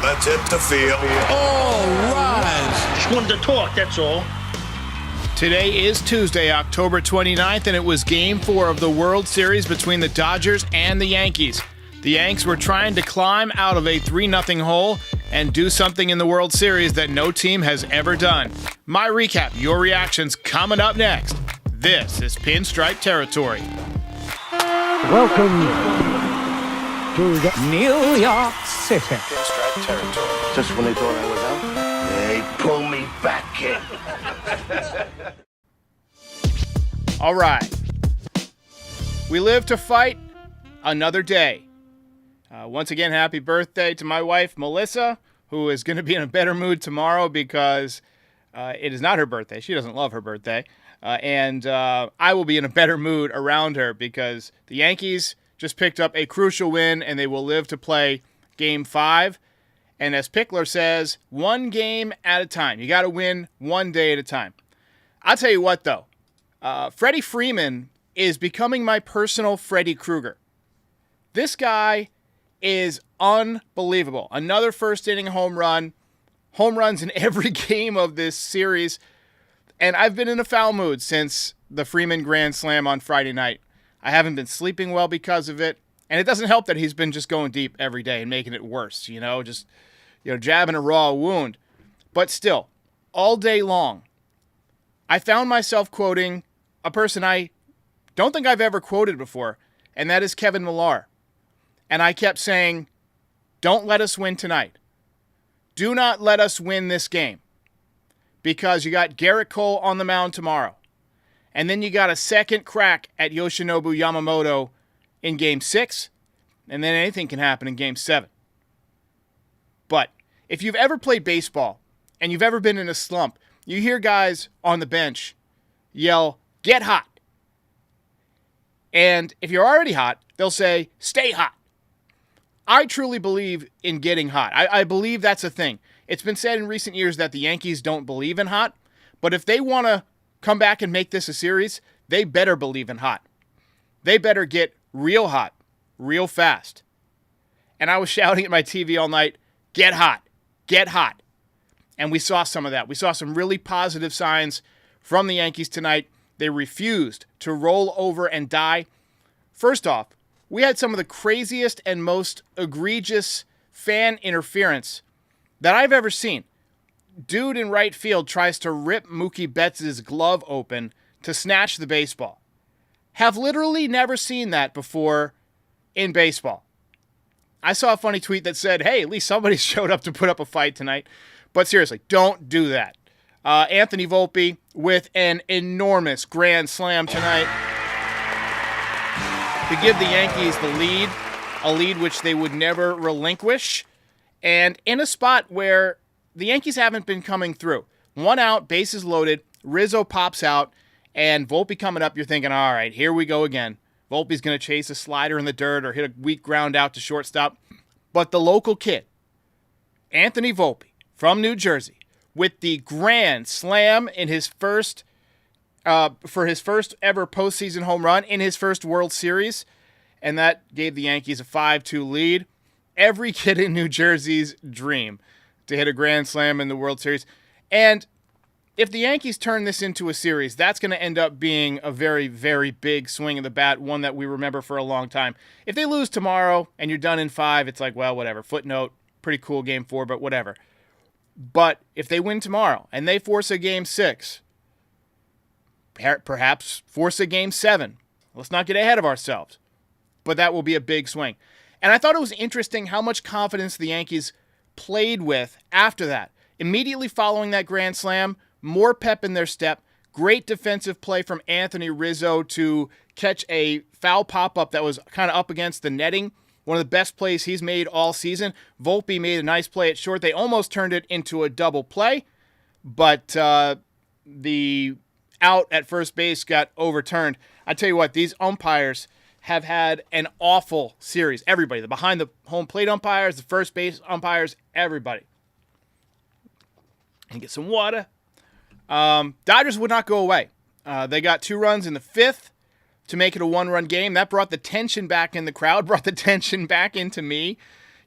Let's hit the field. All rise. Just wanted to talk, that's all. Today is Tuesday, October 29th, and it was Game 4 of the World Series between the Dodgers and the Yankees. The Yanks were trying to climb out of a 3-0 hole and do something in the World Series that no team has ever done. My recap, your reactions coming up next. This is Pinstripe Territory. Welcome to the New York City. Pinstripe Territory. Just when they thought I was out, they pull me back in. All right. We live to fight another day. Once again, happy birthday to my wife, Melissa, who is going to be in a better mood tomorrow because it is not her birthday. She doesn't love her birthday. And I will be in a better mood around her because the Yankees just picked up a crucial win, and they will live to play Game 5. And as Pickler says, one game at a time. You got to win one day at a time. I'll tell you what, though. Freddie Freeman is becoming my personal Freddy Krueger. This guy is unbelievable. Another first-inning home run. Home runs in every game of this series. And I've been in a foul mood since the Freeman Grand Slam on Friday night. I haven't been sleeping well because of it. And it doesn't help that he's been just going deep every day and making it worse, just jabbing a raw wound. But still, all day long, I found myself quoting a person I don't think I've ever quoted before, and that is Kevin Millar. And I kept saying, don't let us win tonight. Do not let us win this game. Because you got Garrett Cole on the mound tomorrow. And then you got a second crack at Yoshinobu Yamamoto in Game 6. And then anything can happen in Game 7. But if you've ever played baseball and you've ever been in a slump, you hear guys on the bench yell, get hot. And if you're already hot, they'll say, stay hot. I truly believe in getting hot. I believe that's a thing. It's been said in recent years that the Yankees don't believe in hot, but if they want to come back and make this a series, they better believe in hot. They better get real hot, real fast. And I was shouting at my TV all night, get hot, get hot. And we saw some of that. We saw some really positive signs from the Yankees tonight. They refused to roll over and die. First off, we had some of the craziest and most egregious fan interference that I've ever seen. Dude in right field tries to rip Mookie Betts' glove open to snatch the baseball. Have literally never seen that before in baseball. I saw a funny tweet that said, hey, at least somebody showed up to put up a fight tonight. But seriously, don't do that. Anthony Volpe with an enormous grand slam tonight to give the Yankees the lead, a lead which they would never relinquish. And in a spot where the Yankees haven't been coming through. One out, bases loaded, Rizzo pops out, and Volpe coming up, you're thinking, all right, here we go again. Volpe's going to chase a slider in the dirt or hit a weak ground out to shortstop. But the local kid, Anthony Volpe from New Jersey, with the grand slam in his first, for his first ever postseason home run in his first World Series, and that gave the Yankees a 5-2 lead. Every kid in New Jersey's dream to hit a grand slam in the World Series. And if the Yankees turn this into a series, that's going to end up being a very, very big swing of the bat, one that we remember for a long time. If they lose tomorrow and you're done in 5, it's like, well, whatever. Footnote, pretty cool Game 4, but whatever. But if they win tomorrow and they force a Game 6, perhaps force a Game 7, let's not get ahead of ourselves. But that will be a big swing. And I thought it was interesting how much confidence the Yankees played with after that. Immediately following that grand slam, more pep in their step. Great defensive play from Anthony Rizzo to catch a foul pop-up that was kind of up against the netting. One of the best plays he's made all season. Volpe made a nice play at short. They almost turned it into a double play, but the out at first base got overturned. I tell you what, these umpires have had an awful series. Everybody, the behind the home plate umpires, the first base umpires, everybody. And get some water. Dodgers would not go away. They got 2 runs in the 5th to make it a 1-run game. That brought the tension back in the crowd, brought the tension back into me.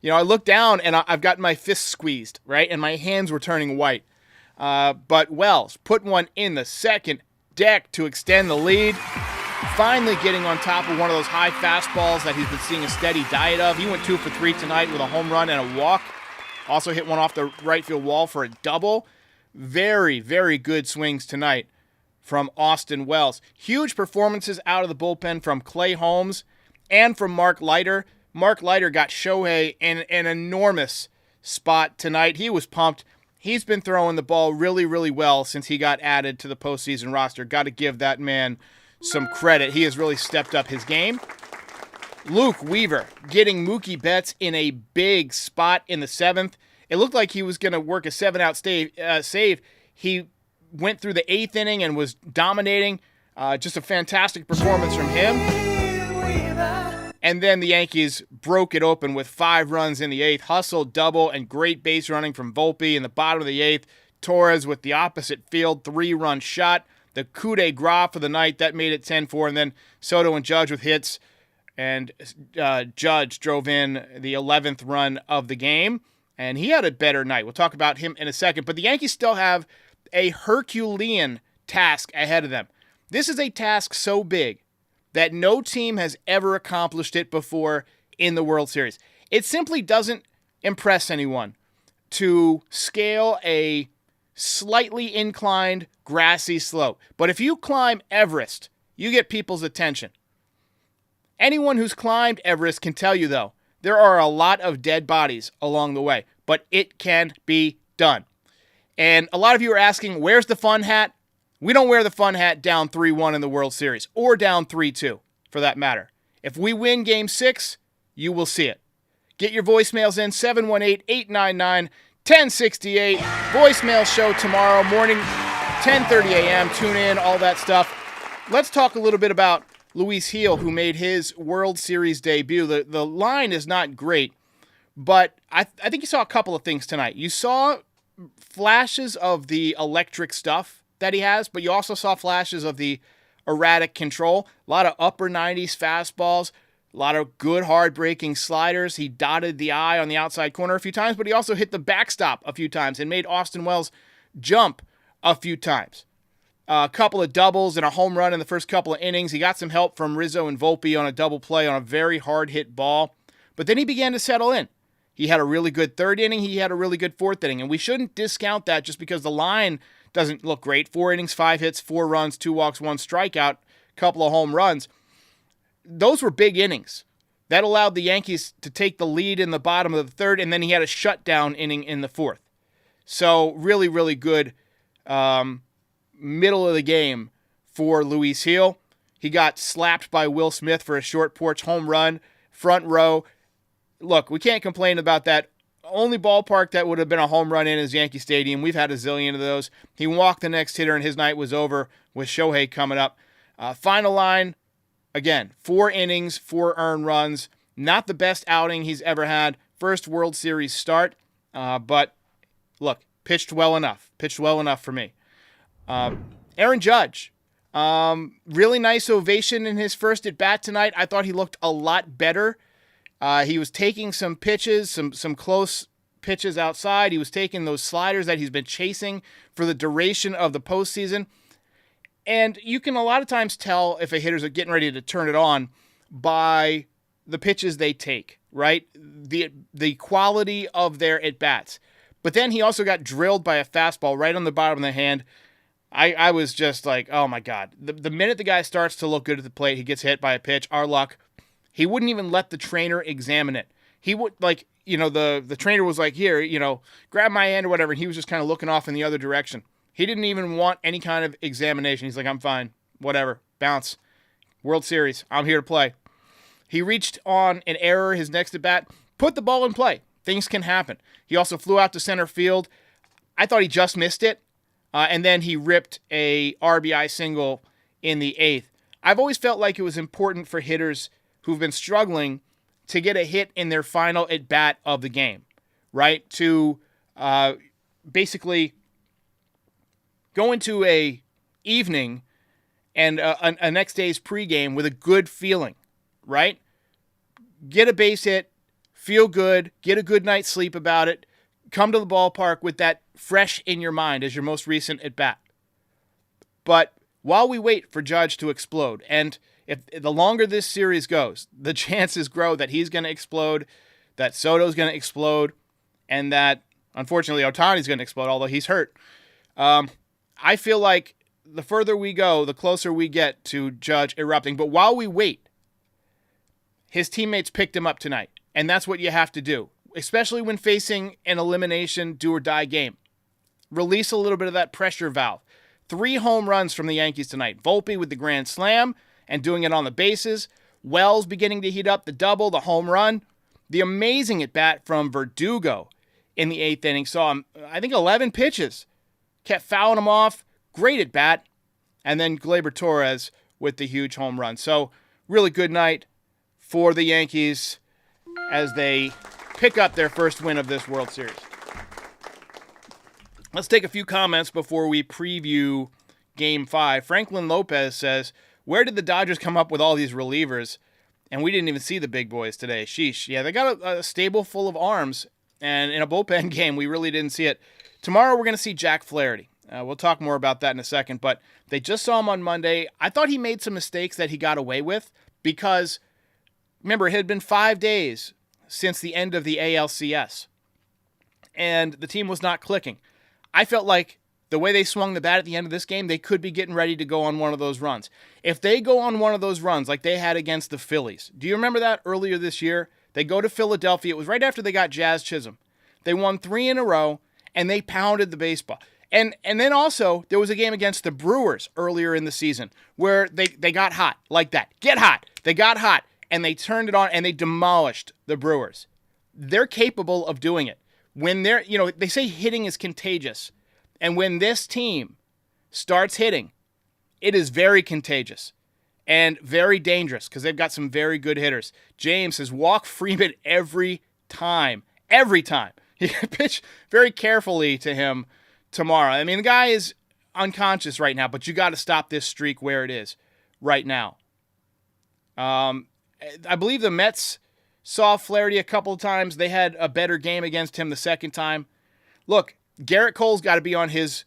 I looked down and I've got my fists squeezed, right? And my hands were turning white. But Wells put one in the second deck to extend the lead. Finally getting on top of one of those high fastballs that he's been seeing a steady diet of. He went 2 for 3 tonight with a home run and a walk. Also hit one off the right field wall for a double. Very, very good swings tonight from Austin Wells. Huge performances out of the bullpen from Clay Holmes and from Mark Leiter. Mark Leiter got Shohei in an enormous spot tonight. He was pumped. He's been throwing the ball really, really well since he got added to the postseason roster. Got to give that man some credit. He has really stepped up his game. Luke Weaver getting Mookie Betts in a big spot in the 7th. It looked like he was going to work a 7-out save. He went through the 8th inning and was dominating. Just a fantastic performance from him. And then the Yankees broke it open with 5 runs in the 8th. Hustle, double, and great base running from Volpe in the bottom of the 8th. Torres with the opposite field, 3-run shot. The coup de grace for the night, that made it 10-4. And then Soto and Judge with hits. And Judge drove in the 11th run of the game. And he had a better night. We'll talk about him in a second. But the Yankees still have a Herculean task ahead of them. This is a task so big that no team has ever accomplished it before in the World Series. It simply doesn't impress anyone to scale a slightly inclined, grassy slope. But if you climb Everest, you get people's attention. Anyone who's climbed Everest can tell you, though, there are a lot of dead bodies along the way, but it can be done. And a lot of you are asking, where's the fun hat? We don't wear the fun hat down 3-1 in the World Series, or down 3-2, for that matter. If we win Game 6, you will see it. Get your voicemails in, 718-899-1068. Voicemail show tomorrow morning, 10:30 a.m. Tune in, all that stuff. Let's talk a little bit about Luis Gil, who made his World Series debut. The line is not great, but I think you saw a couple of things tonight. You saw flashes of the electric stuff that he has, but you also saw flashes of the erratic control. A lot of upper 90s fastballs, a lot of good hard-breaking sliders. He dotted the I on the outside corner a few times, but he also hit the backstop a few times and made Austin Wells jump a few times. A couple of doubles and a home run in the first couple of innings. He got some help from Rizzo and Volpe on a double play on a very hard-hit ball. But then he began to settle in. He had a really good 3rd inning. He had a really good 4th inning. And we shouldn't discount that just because the line doesn't look great. 4 innings, 5 hits, 4 runs, 2 walks, 1 strikeout, couple of home runs. Those were big innings. That allowed the Yankees to take the lead in the bottom of the 3rd, and then he had a shutdown inning in the 4th. So really, really good middle of the game for Luis Gil. He got slapped by Will Smith for a short porch home run, front row. Look, we can't complain about that. Only ballpark that would have been a home run in is Yankee Stadium. We've had a zillion of those. He walked the next hitter, and his night was over with Shohei coming up. Final line, again, 4 innings, 4 earned runs. Not the best outing he's ever had. First World Series start, but look, pitched well enough. Pitched well enough for me. Aaron Judge, really nice ovation in his first at-bat tonight. I thought he looked a lot better. He was taking some pitches, some close pitches outside. He was taking those sliders that he's been chasing for the duration of the postseason. And you can a lot of times tell if a hitter's getting ready to turn it on by the pitches they take, right? The quality of their at-bats. But then he also got drilled by a fastball right on the bottom of the hand. I was just like, oh my God. The minute the guy starts to look good at the plate, he gets hit by a pitch. Our luck. He wouldn't even let the trainer examine it. He would, the trainer was like, here, grab my hand or whatever. And he was just kind of looking off in the other direction. He didn't even want any kind of examination. He's like, I'm fine. Whatever. Bounce. World Series. I'm here to play. He reached on an error his next at bat, put the ball in play. Things can happen. He also flew out to center field. I thought he just missed it. And then he ripped a RBI single in the 8th. I've always felt like it was important for hitters who've been struggling to get a hit in their final at-bat of the game, right? To basically go into a evening and a next day's pregame with a good feeling, right? Get a base hit, feel good, get a good night's sleep about it, come to the ballpark with that fresh in your mind as your most recent at-bat. But while we wait for Judge to explode, and if the longer this series goes, the chances grow that he's going to explode, that Soto's going to explode, and that, unfortunately, Ohtani's going to explode, although he's hurt. I feel like the further we go, the closer we get to Judge erupting. But while we wait, his teammates picked him up tonight, and that's what you have to do, especially when facing an elimination do-or-die game. Release a little bit of that pressure valve. 3 home runs from the Yankees tonight. Volpe with the grand slam and doing it on the bases. Wells beginning to heat up the double, the home run. The amazing at-bat from Verdugo in the 8th inning. Saw him, I think, 11 pitches. Kept fouling him off. Great at-bat. And then Gleyber Torres with the huge home run. So, really good night for the Yankees as they pick up their first win of this World Series. Let's take a few comments before we preview Game 5. Franklin Lopez says, where did the Dodgers come up with all these relievers? And we didn't even see the big boys today. Sheesh. Yeah, they got a stable full of arms. And in a bullpen game, we really didn't see it. Tomorrow, we're going to see Jack Flaherty. We'll talk more about that in a second. But they just saw him on Monday. I thought he made some mistakes that he got away with because, remember, it had been 5 days since the end of the ALCS. And the team was not clicking. I felt like the way they swung the bat at the end of this game, they could be getting ready to go on one of those runs. If they go on one of those runs like they had against the Phillies, do you remember that earlier this year? They go to Philadelphia. It was right after they got Jazz Chisholm. They won 3 in a row, and they pounded the baseball. And then also, there was a game against the Brewers earlier in the season where they got hot like that. Get hot. They got hot, and they turned it on, and they demolished the Brewers. They're capable of doing it. When they're, they say hitting is contagious. And when this team starts hitting, it is very contagious and very dangerous because they've got some very good hitters. James says, walk Freeman every time. Every time. You pitch very carefully to him tomorrow. I mean, the guy is unconscious right now, but you got to stop this streak where it is right now. I believe the Mets saw Flaherty a couple of times. They had a better game against him the second time. Look, Garrett Cole's got to be on his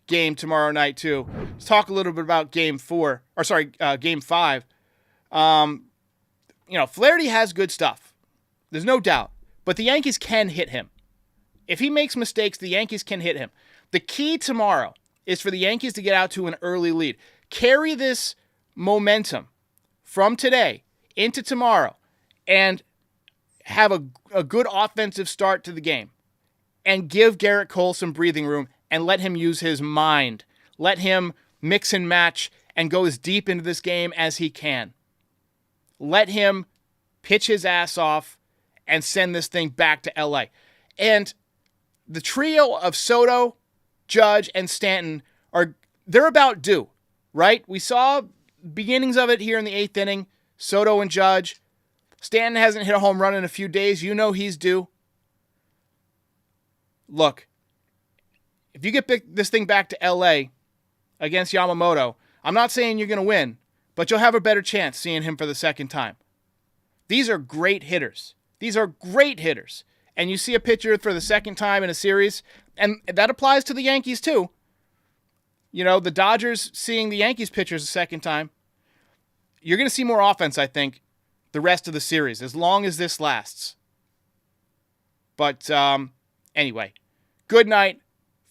game tomorrow night too. Let's talk a little bit about Game 5. Flaherty has good stuff. There's no doubt. But the Yankees can hit him. If he makes mistakes, the Yankees can hit him. The key tomorrow is for the Yankees to get out to an early lead. Carry this momentum from today into tomorrow and have a good offensive start to the game. And give Garrett Cole some breathing room and let him use his mind. Let him mix and match and go as deep into this game as he can. Let him pitch his ass off and send this thing back to LA. And the trio of Soto, Judge, and Stanton they're about due, right? We saw beginnings of it here in the 8th inning. Soto and Judge. Stanton hasn't hit a home run in a few days. You know he's due. Look, if you get this thing back to LA against Yamamoto, I'm not saying you're going to win, but you'll have a better chance seeing him for the second time. These are great hitters. And you see a pitcher for the second time in a series, and that applies to the Yankees too. The Dodgers seeing the Yankees pitchers a second time. You're going to see more offense, I think, the rest of the series, as long as this lasts. But, anyway, good night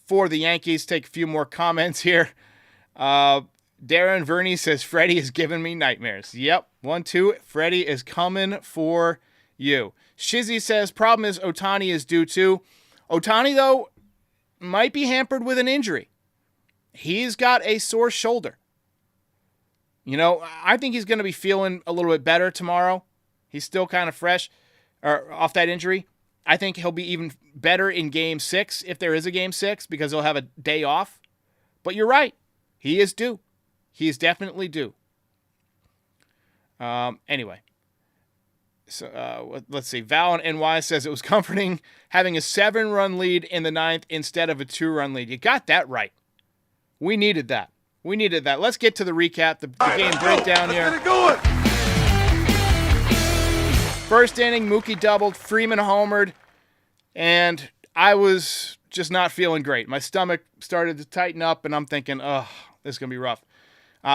for the Yankees. Take a few more comments here. Darren Verney says, Freddie is giving me nightmares. Yep, 1, 2, Freddie is coming for you. Shizzy says, problem is Ohtani is due too. Ohtani, though, might be hampered with an injury. He's got a sore shoulder. I think he's going to be feeling a little bit better tomorrow. He's still kind of fresh off that injury. I think he'll be even better in Game 6, if there is a Game 6, because he'll have a day off. But you're right. He is due. He is definitely due. Anyway. So let's see. Val in NY says it was comforting having a 7-run lead in the 9th instead of a 2-run lead. You got that right. We needed that. Let's get to the recap, the game breakdown here. First inning, Mookie doubled, Freeman homered, and I was just not feeling great. My stomach started to tighten up, and I'm thinking, oh, this is going to be rough.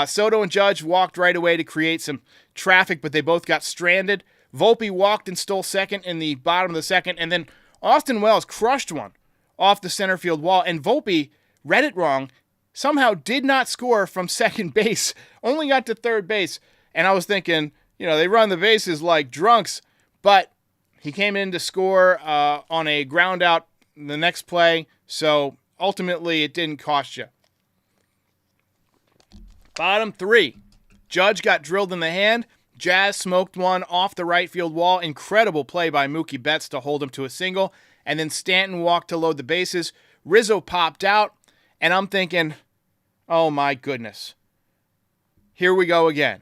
Soto and Judge walked right away to create some traffic, but they both got stranded. Volpe walked and stole second in the bottom of the second, and then Austin Wells crushed one off the center field wall, and Volpe read it wrong, somehow did not score from second base, only got to third base, and I was thinking, they run the bases like drunks, but he came in to score on a ground out the next play, so ultimately it didn't cost you. Bottom 3. Judge got drilled in the hand. Jazz smoked one off the right field wall. Incredible play by Mookie Betts to hold him to a single. And then Stanton walked to load the bases. Rizzo popped out. And I'm thinking, oh my goodness. Here we go again.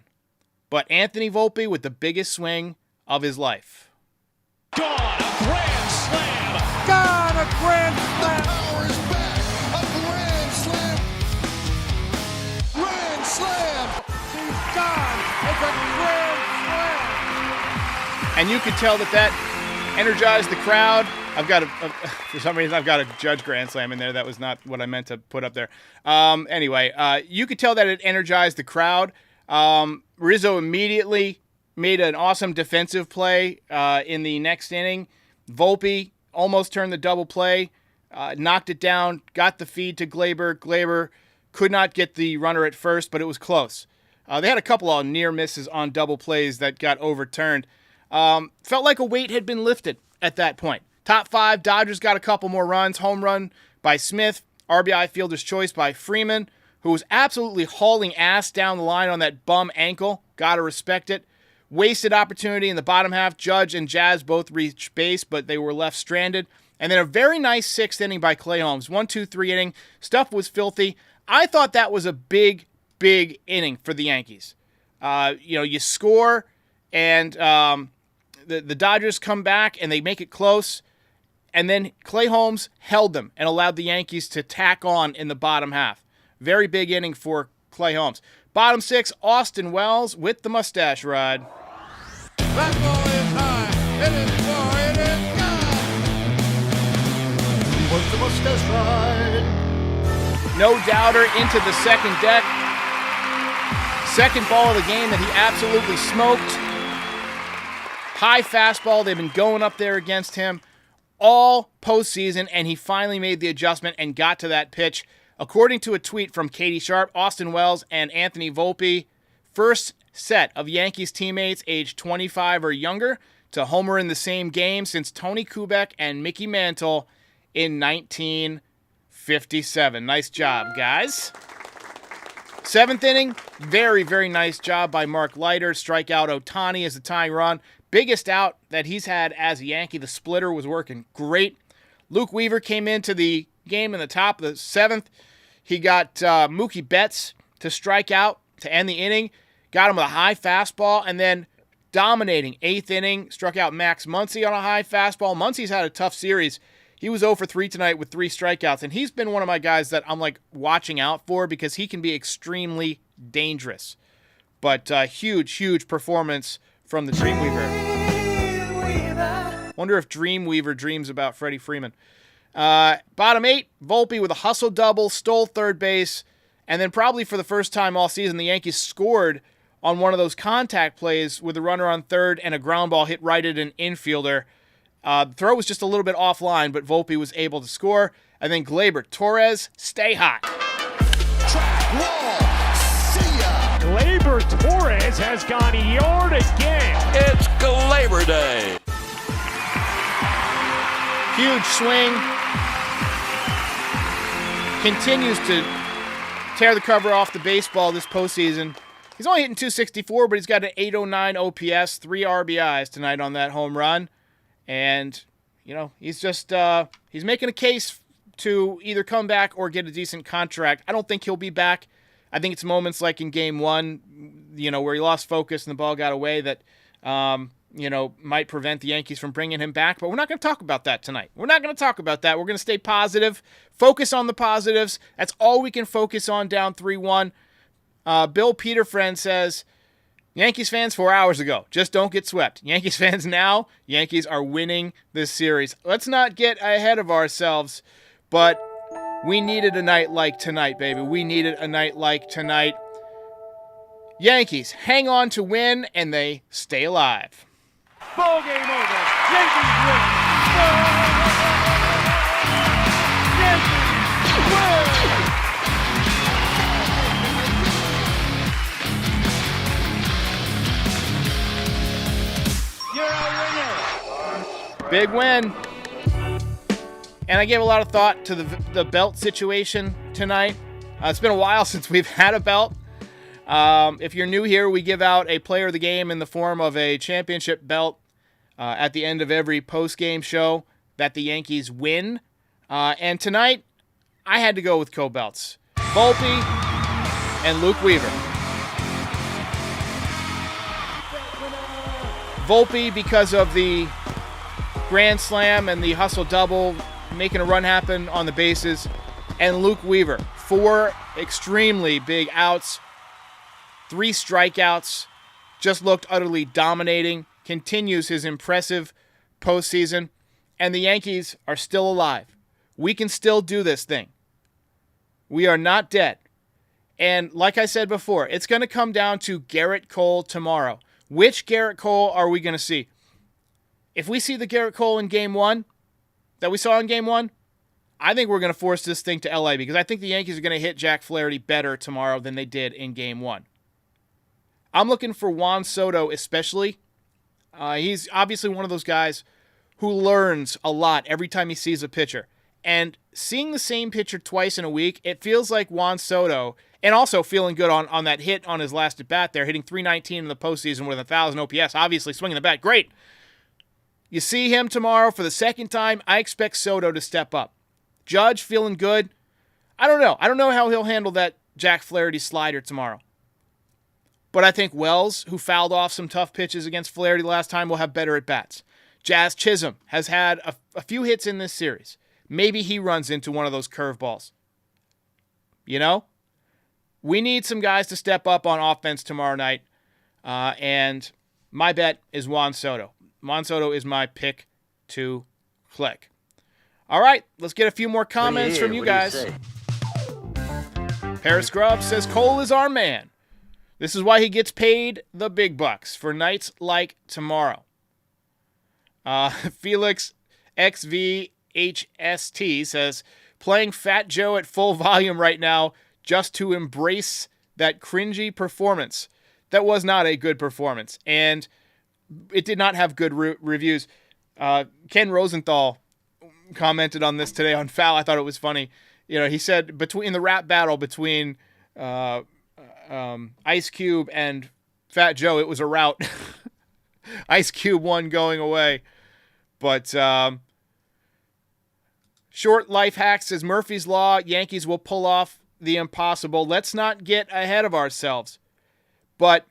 But Anthony Volpe with the biggest swing of his life. Gone, a grand slam. Gone, a grand slam. Power is back, a grand slam. Grand slam. He's gone. It's a grand slam. And you could tell that energized the crowd. For some reason, I've got a Judge grand slam in there. That was not what I meant to put up there. Anyway, you could tell that it energized the crowd. Rizzo immediately made an awesome defensive play in the next inning. Volpe almost turned the double play, knocked it down, got the feed to Glaber. Glaber could not get the runner at first, but it was close. They had a couple of near misses on double plays that got overturned. Felt like a weight had been lifted at that point. Top 5, Dodgers got a couple more runs. Home run by Smith. RBI fielder's choice by Freeman, who was absolutely hauling ass down the line on that bum ankle. Gotta respect it. Wasted opportunity in the bottom half. Judge and Jazz both reached base, but they were left stranded. And then a very nice 6th inning by Clay Holmes. 1-2-3 inning. Stuff was filthy. I thought that was a big, big inning for the Yankees. You score, and the Dodgers come back, and they make it close. And then Clay Holmes held them and allowed the Yankees to tack on in the bottom half. Very big inning for Clay Holmes. Bottom 6, Austin Wells with the mustache ride. That ball is high. It is far. It is gone. What's the mustache ride? No doubter into the second deck. Second ball of the game that he absolutely smoked. High fastball. They've been going up there against him all postseason, and he finally made the adjustment and got to that pitch. According to a tweet from Katie Sharp, Austin Wells and Anthony Volpe, first set of Yankees teammates aged 25 or younger to homer in the same game since Tony Kubek and Mickey Mantle in 1957. Nice job, guys. 7th inning, very, very nice job by Mark Leiter. Strikeout Ohtani as the tying run. Biggest out that he's had as a Yankee. The splitter was working great. Luke Weaver came into the game in the top of the 7th. He got Mookie Betts to strike out to end the inning. Got him with a high fastball, and then dominating 8th inning. Struck out Max Muncy on a high fastball. Muncy's had a tough series. He was 0 for 3 tonight with 3 strikeouts, and he's been one of my guys that I'm watching out for because he can be extremely dangerous. But huge, huge performance from the Dreamweaver. Wonder if Dreamweaver dreams about Freddie Freeman. Bottom 8, Volpe with a hustle double, stole third base, and then probably for the first time all season, the Yankees scored on one of those contact plays with a runner on third and a ground ball hit right at an infielder. The throw was just a little bit offline, but Volpe was able to score. And then Glaber, Torres, stay hot. Track wall. See ya. Glaber Torres has gone yard again. It's Glaber Day. Huge swing. Continues to tear the cover off the baseball this postseason. He's only hitting .264, but he's got an .809 OPS, 3 RBIs tonight on that home run. And, he's just, he's making a case to either come back or get a decent contract. I don't think he'll be back. I think it's moments like in Game 1, where he lost focus and the ball got away that, might prevent the Yankees from bringing him back. But we're not going to talk about that tonight. We're not going to talk about that. We're going to stay positive, focus on the positives. That's all we can focus on down 3-1. Bill Peterfriend says, Yankees fans 4 hours ago, just don't get swept. Yankees fans now, Yankees are winning this series. Let's not get ahead of ourselves, but we needed a night like tonight, baby. We needed a night like tonight. Yankees hang on to win, and they stay alive. Ball game over. Yankees win. Yankees win. You're a winner. Big win. And I gave a lot of thought to the belt situation tonight. It's been a while since we've had a belt. If you're new here, we give out a player of the game in the form of a championship belt at the end of every post-game show that the Yankees win. And tonight, I had to go with co-belts. Volpe and Luke Weaver. Volpe because of the grand slam and the hustle double, making a run happen on the bases. And Luke Weaver, 4 extremely big outs, 3 strikeouts, just looked utterly dominating, continues his impressive postseason, and the Yankees are still alive. We can still do this thing. We are not dead. And like I said before, it's going to come down to Gerrit Cole tomorrow. Which Gerrit Cole are we going to see? If we see the Gerrit Cole in Game 1 that we saw in Game 1, I think we're going to force this thing to LA because I think the Yankees are going to hit Jack Flaherty better tomorrow than they did in Game 1. I'm looking for Juan Soto especially. He's obviously one of those guys who learns a lot every time he sees a pitcher. And seeing the same pitcher twice in a week, it feels like Juan Soto, and also feeling good on that hit on his last at-bat there, hitting .319 in the postseason with 1,000 OPS, obviously swinging the bat. Great. You see him tomorrow for the second time, I expect Soto to step up. Judge feeling good. I don't know. I don't know how he'll handle that Jack Flaherty slider tomorrow. But I think Wells, who fouled off some tough pitches against Flaherty last time, will have better at-bats. Jazz Chisholm has had a few hits in this series. Maybe he runs into one of those curveballs. You know? We need some guys to step up on offense tomorrow night. And my bet is Juan Soto. Juan Soto is my pick to click. All right, let's get a few more comments from you guys. Paris Grubb says, Cole is our man. This is why he gets paid the big bucks for nights like tomorrow. Felix XVHST says, playing Fat Joe at full volume right now just to embrace that cringy performance. That was not a good performance, and it did not have good reviews. Ken Rosenthal commented on this today on Foul. I thought it was funny. You know, he said in the rap battle between Ice Cube and Fat Joe, it was a rout. Ice Cube won going away. But Short Life Hack says, Murphy's Law, Yankees will pull off the impossible. Let's not get ahead of ourselves. But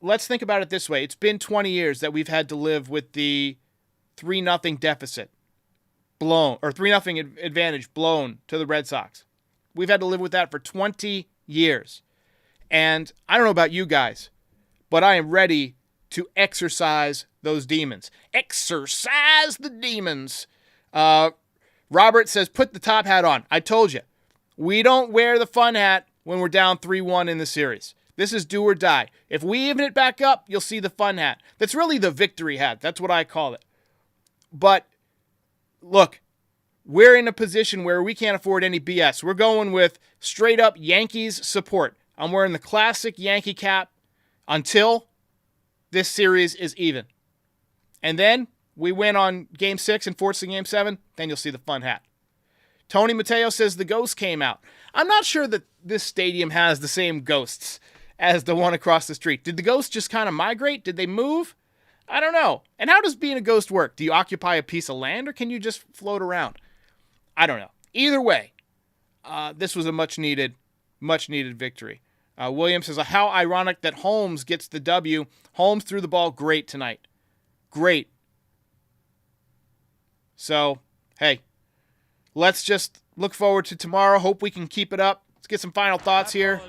let's think about it this way. It's been 20 years that we've had to live with the 3-0 deficit blown, or 3-0 advantage blown to the Red Sox. We've had to live with that for 20 years. And I don't know about you guys, but I am ready to exercise those demons. Exercise the demons. Robert says, put the top hat on. I told you. We don't wear the fun hat when we're down 3-1 in the series. This is do or die. If we even it back up, you'll see the fun hat. That's really the victory hat. That's what I call it. But look, we're in a position where we can't afford any BS. We're going with straight up Yankees support. I'm wearing the classic Yankee cap until this series is even. And then we win on Game 6 and force the Game 7, then you'll see the fun hat. Tony Mateo says the ghost came out. I'm not sure that this stadium has the same ghosts as the one across the street. Did the ghosts just kind of migrate? Did they move? I don't know. And how does being a ghost work? Do you occupy a piece of land or can you just float around? I don't know. Either way, this was a much needed victory. Williams says, how ironic that Holmes gets the W. Holmes threw the ball great tonight. Great. So, hey, let's just look forward to tomorrow. Hope we can keep it up. Let's get some final thoughts here.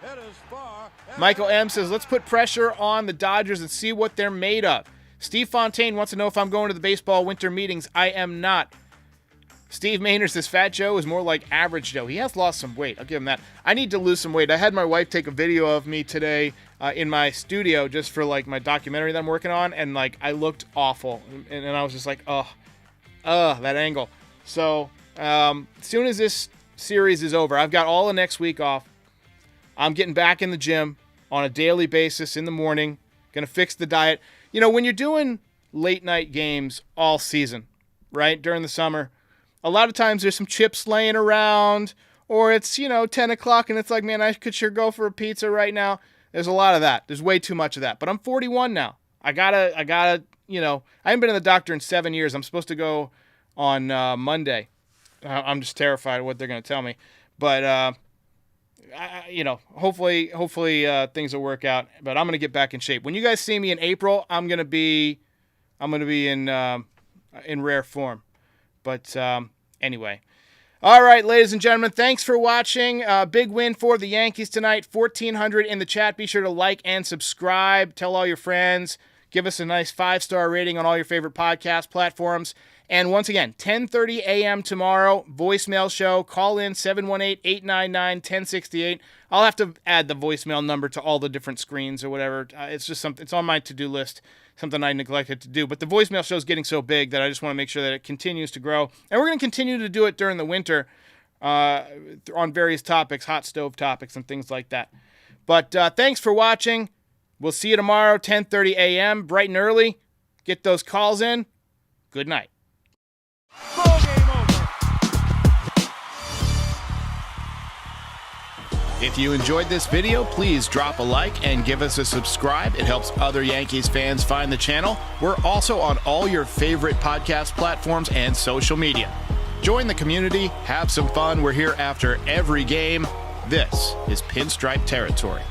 It is far, Michael M. says, let's put pressure on the Dodgers and see what they're made of. Steve Fontaine wants to know if I'm going to the baseball winter meetings. I am not. Steve Maynard says, Fat Joe is more like average Joe. He has lost some weight. I'll give him that. I need to lose some weight. I had my wife take a video of me today in my studio just for like my documentary that I'm working on, and like I looked awful. And I was just like, that angle. So as soon as this series is over, I've got all of next week off. I'm getting back in the gym on a daily basis in the morning. Going to fix the diet. You know, when you're doing late night games all season, right, during the summer, a lot of times there's some chips laying around, or it's, 10 o'clock and it's like, man, I could sure go for a pizza right now. There's a lot of that. There's way too much of that. But I'm 41 now. I gotta, I haven't been to the doctor in 7 years. I'm supposed to go on Monday. I'm just terrified of what they're going to tell me. But, hopefully things will work out. But I'm going to get back in shape. When you guys see me in April, I'm going to be in rare form. But anyway. All right, ladies and gentlemen, thanks for watching. Big win for the Yankees tonight. 1,400 in the chat. Be sure to like and subscribe. Tell all your friends. Give us a nice 5-star rating on all your favorite podcast platforms. And once again, 10:30 a.m. tomorrow, voicemail show. Call in 718-899-1068. I'll have to add the voicemail number to all the different screens or whatever. It's just something. It's on my to-do list. Something I neglected to do. But the voicemail show is getting so big that I just want to make sure that it continues to grow. And we're going to continue to do it during the winter on various topics, hot stove topics and things like that. But thanks for watching. We'll see you tomorrow, 10:30 a.m., bright and early. Get those calls in. Good night. Game over. If you enjoyed this video, please drop a like and give us a subscribe. It helps other Yankees fans find the channel. We're also on all your favorite podcast platforms and social media. Join the community, have some fun. We're here after every game. This is Pinstripe Territory.